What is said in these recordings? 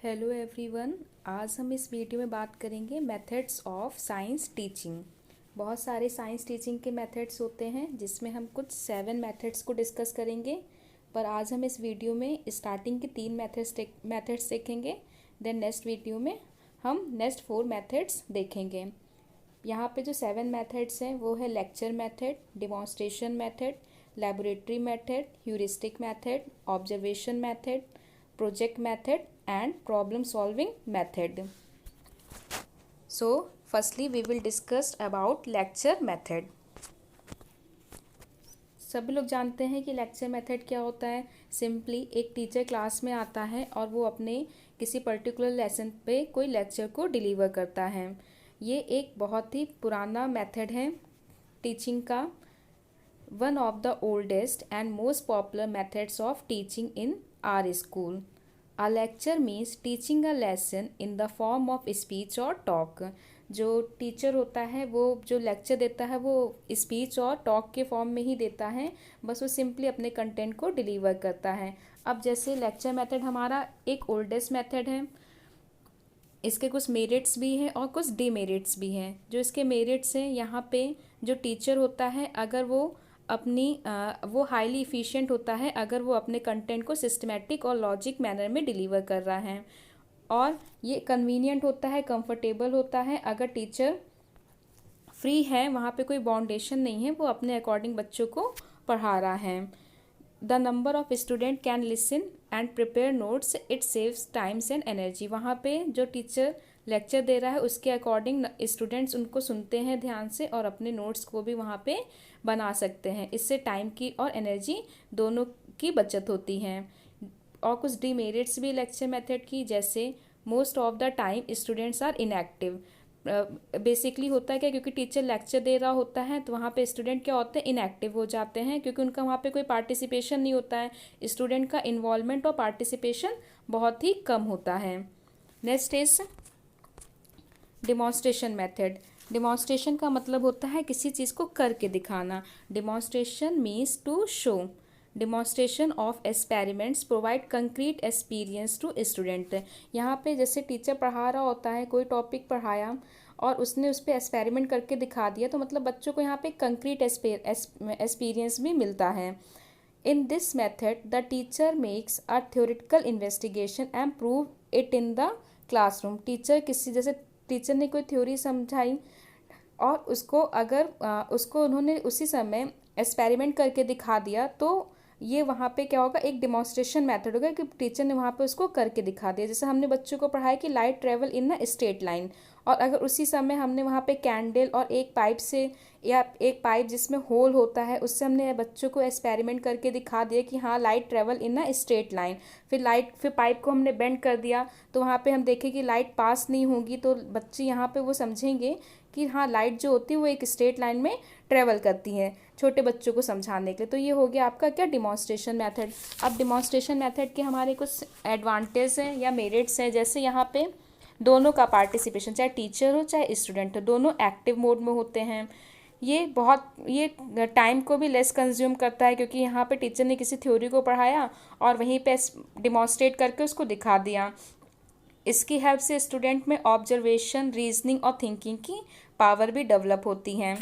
Hello everyone. आज हम इस वीडियो में बात करेंगे मेथड्स ऑफ साइंस टीचिंग। बहुत सारे साइंस टीचिंग के मेथड्स होते हैं जिसमें हम कुछ 7 मेथड्स को डिस्कस करेंगे, पर आज हम इस वीडियो में स्टार्टिंग के 3 मेथड्स देखेंगे। देन नेक्स्ट वीडियो में हम नेक्स्ट 4 मेथड्स देखेंगे। यहाँ पे जो 7 मेथड्स हैं वो है lecture method, demonstration method, laboratory method, heuristic method, observation method, project method and problem solving method. So firstly we will discuss about lecture method. सभी लोग जानते हैं कि लेक्चर मेथड क्या होता है। सिंपली एक टीचर क्लास में आता है और वो अपने किसी पर्टिकुलर लेसन पे कोई लेक्चर को डिलीवर करता है। ये एक बहुत ही पुराना मेथड है टीचिंग का। One of the oldest and most popular methods of teaching in are school. A lecture means teaching a lesson in the form of speech or talk. जो टीचर होता है वो जो लेक्चर देता है वो स्पीच और टॉक के फॉर्म में ही देता है, बस वो सिंपली अपने कंटेंट को डिलीवर करता है। अब जैसे लेक्चर मेथड हमारा एक ओल्डेस्ट मेथड है, इसके कुछ मेरिट्स भी हैं और कुछ डीमेरिट्स भी हैं। जो इसके मेरिट्स हैं, यहाँ पे जो टीचर होता है अगर वो हाईली इफ़िशिएंट होता है अगर वो अपने कंटेंट को सिस्टमेटिक और लॉजिक मैनर में डिलीवर कर रहा है, और ये कन्वीनियंट होता है, कंफर्टेबल होता है अगर टीचर फ्री है, वहाँ पे कोई बाउंडेशन नहीं है, वो अपने अकॉर्डिंग बच्चों को पढ़ा रहा है। The number of student can listen and prepare notes, it saves times and energy. वहाँ पे जो टीचर लेक्चर दे रहा है उसके अकॉर्डिंग स्टूडेंट्स उनको सुनते हैं ध्यान से और अपने नोट्स को भी वहाँ पे बना सकते हैं। इससे टाइम की और एनर्जी दोनों की बचत होती है। और कुछ डीमेरिट्स भी लेक्चर मेथड की, जैसे most of the time students are inactive. Basically होता है क्या, क्योंकि टीचर लेक्चर दे रहा होता है तो वहाँ पे स्टूडेंट क्या होते हैं, इनएक्टिव हो जाते हैं, क्योंकि उनका वहाँ पे कोई पार्टिसिपेशन नहीं होता है। स्टूडेंट का इन्वॉल्वमेंट और पार्टिसिपेशन बहुत ही कम होता है। Next is demonstration method. Demonstration का मतलब होता है किसी चीज़ को करके दिखाना। Demonstration means to show. Demonstration of experiments provide concrete experience to student. यहाँ पे जैसे टीचर पढ़ा रहा होता है, कोई टॉपिक पढ़ाया और उसने उस पर एक्सपेरिमेंट करके दिखा दिया, तो मतलब बच्चों को यहाँ पे कंक्रीट एक्सपीरियंस भी मिलता है। In this method the teacher makes a theoretical investigation and prove it in the classroom. Teacher ने कोई थ्योरी समझाई और उसको उन्होंने उसी समय एक्सपेरिमेंट करके दिखा दिया, तो ये वहाँ पे क्या होगा, एक डिमॉन्स्ट्रेशन मेथड होगा कि टीचर ने वहाँ पे उसको करके दिखा दिया। जैसे हमने बच्चों को पढ़ाया कि light travel in a straight line, और अगर उसी समय हमने वहाँ पे कैंडल और एक पाइप से या एक पाइप जिसमें होल होता है उससे हमने बच्चों को एक्सपेरिमेंट करके दिखा दिया कि हाँ light travel in a straight line, फिर पाइप को हमने बेंड कर दिया तो वहाँ पे हम देखें कि लाइट पास नहीं होगी, तो बच्चे यहाँ पे वो समझेंगे कि हाँ लाइट जो होती है वो एक स्ट्रेट लाइन में ट्रेवल करती है, छोटे बच्चों को समझाने के लिए। तो ये हो गया आपका क्या, डिमॉन्स्ट्रेशन मेथड। अब डिमॉन्स्ट्रेशन मेथड के हमारे कुछ एडवांटेज हैं या मेरिट्स हैं, जैसे यहाँ पे दोनों का पार्टिसिपेशन, चाहे टीचर हो चाहे स्टूडेंट हो, दोनों एक्टिव मोड में होते हैं। ये टाइम को भी लेस कंज्यूम करता है, क्योंकि यहाँ पे टीचर ने किसी थ्योरी को पढ़ाया और वहीं पे डिमॉन्स्ट्रेट करके उसको दिखा दिया। इसकी हेल्प से स्टूडेंट में ऑब्जर्वेशन, रीजनिंग और थिंकिंग की पावर भी डेवलप होती हैं।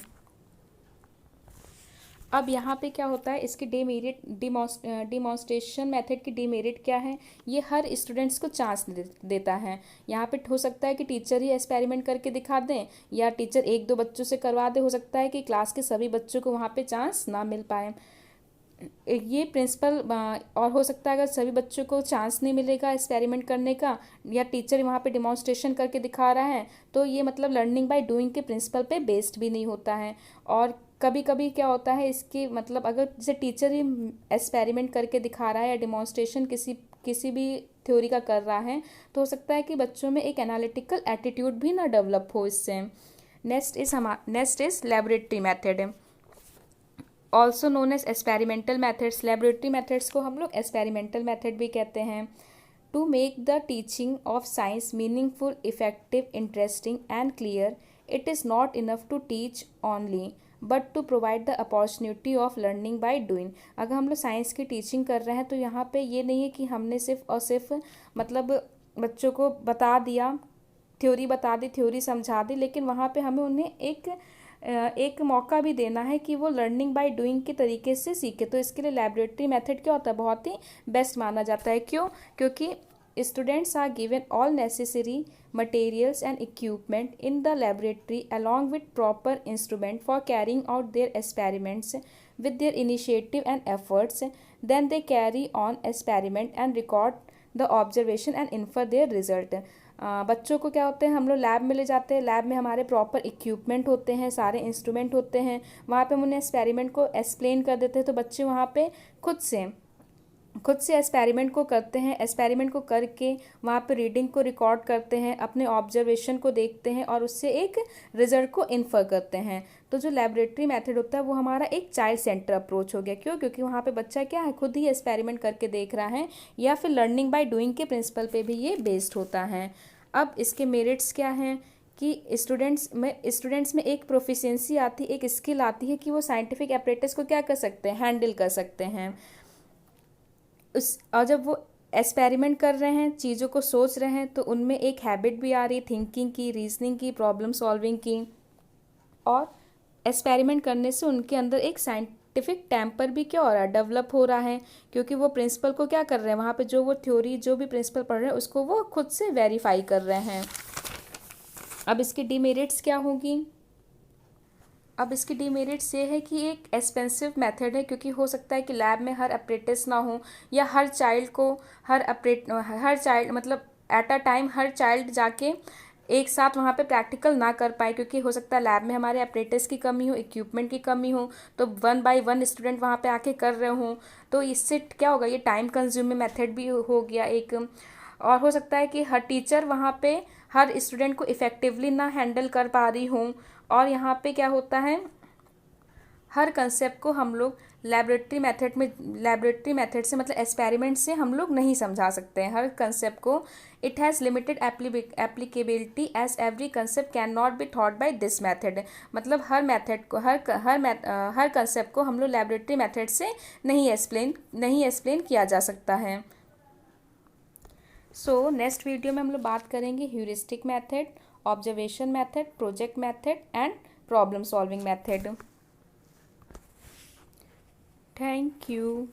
अब यहाँ पे क्या होता है, इसकी डिमॉन्स्ट्रेशन मेथड की डीमेरिट क्या है, ये हर स्टूडेंट्स को चांस देता है। यहाँ पे हो सकता है कि टीचर ही एक्सपेरिमेंट करके दिखा दें या टीचर 1-2 बच्चों से करवा दे, हो सकता है कि क्लास के सभी बच्चों को वहाँ पे चांस ना मिल पाए। ये प्रिंसिपल, और हो सकता है अगर सभी बच्चों को चांस नहीं मिलेगा एक्सपेरिमेंट करने का या टीचर वहाँ पे डिमॉन्स्ट्रेशन करके दिखा रहा है, तो ये मतलब लर्निंग बाय डूइंग के प्रिंसिपल पे बेस्ड भी नहीं होता है। और कभी कभी क्या होता है, इसकी मतलब अगर जैसे टीचर ही एक्सपेरिमेंट करके दिखा रहा है या डिमॉन्स्ट्रेशन किसी भी थ्योरी का कर रहा है, तो हो सकता है कि बच्चों में एक एनालिटिकल एटीट्यूड भी ना डेवलप हो इससे। Next is laboratory method, also known as experimental methods. Laboratory methods को हम लोग एक्सपेरिमेंटल मेथड भी कहते हैं। To make the teaching of science meaningful, effective, interesting and clear, it is not enough to teach only but to provide the opportunity of learning by doing. अगर हम लोग science की टीचिंग कर रहे हैं तो यहाँ पे ये नहीं है कि हमने सिर्फ और सिर्फ मतलब बच्चों को बता दिया, थ्योरी बता दी, थ्योरी समझा दी, लेकिन वहाँ पे हमें उन्हें एक मौका भी देना है कि वो लर्निंग बाय डूइंग के तरीके से सीखे। तो इसके लिए लैबोरेटरी मेथड क्या होता है, बहुत ही बेस्ट माना जाता है। क्यों? क्योंकि students are given all necessary materials and equipment in the laboratory along with proper instrument for carrying out their experiments with their initiative and efforts. Then they carry on experiment and record the observation and infer their result. बच्चों को क्या होते हैं, हम लोग lab में ले जाते हैं, लैब में हमारे प्रॉपर इक्विपमेंट होते हैं, सारे इंस्ट्रूमेंट होते हैं, वहाँ पे हम उन्हें एक्सपेरिमेंट को एक्सप्लेन कर देते हैं। तो बच्चे वहाँ पे खुद से एक्सपेरिमेंट को करते हैं, एक्सपेरिमेंट को करके वहाँ पे रीडिंग को रिकॉर्ड करते हैं, अपने ऑब्जर्वेशन को देखते हैं और उससे एक रिजल्ट को इन्फर करते हैं। तो जो लेबोरेटरी मेथड होता है वो हमारा एक चाइल्ड सेंटर अप्रोच हो गया। क्यों? क्योंकि वहाँ पे बच्चा क्या है, खुद ही एक्सपेरिमेंट करके देख रहा है, या फिर लर्निंग बाय डूइंग के प्रिंसिपल पे भी ये बेस्ड होता है। अब इसके मेरिट्स क्या हैं कि स्टूडेंट्स में एक प्रोफिशिएंसी आती है, एक स्किल आती है कि वो साइंटिफिक एपरेटस को क्या कर सकते हैं, हैंडल कर सकते हैं। और जब वो एक्सपेरिमेंट कर रहे हैं, चीज़ों को सोच रहे हैं, तो उनमें एक हैबिट भी आ रही है थिंकिंग की, रीजनिंग की, प्रॉब्लम सॉल्विंग की। और एक्सपेरिमेंट करने से उनके अंदर एक साइंटिफिक टेम्पर भी क्या हो रहा है, डेवलप हो रहा है। क्योंकि वो प्रिंसिपल को क्या कर रहे हैं, वहाँ पे जो वो थ्योरी जो भी प्रिंसिपल पढ़ रहे हैं उसको वो खुद से वेरीफाई कर रहे हैं। अब इसकी डिमेरिट्स क्या होगी? अब इसकी डिमेरिट्स ये है कि एक एक्सपेंसिव मेथड है, क्योंकि हो सकता है कि लैब में हर अप्रेंटिस ना हो, या हर चाइल्ड मतलब at a time her child जाके एक साथ वहाँ पे प्रैक्टिकल ना कर पाए, क्योंकि हो सकता है लैब में हमारे अप्रेंटिस की कमी हो, इक्विपमेंट की कमी हो, तो 1 बाय 1 स्टूडेंट वहाँ पे आके कर रहे हों। तो इससे क्या होगा, ये टाइम कंज्यूमिंग मेथड भी हो गया एक। और हो सकता है कि हर टीचर वहाँ पे हर स्टूडेंट को इफ़ेक्टिवली ना हैंडल कर पा रही हूँ। और यहाँ पे क्या होता है, हर कंसेप्ट को हम लोग लेबोरेटरी मेथड से मतलब एक्सपेरिमेंट से हम लोग नहीं समझा सकते हैं हर कंसेप्ट को। It has limited applicability as every concept can not be thought by this method. मतलब हर कंसेप्ट को हम लोग लेबोरेटरी मेथड से नहीं एक्सप्लेन किया जा सकता है। सो नेक्स्ट वीडियो में हम लोग बात करेंगे heuristic method, observation method, project method and problem solving method. Thank you.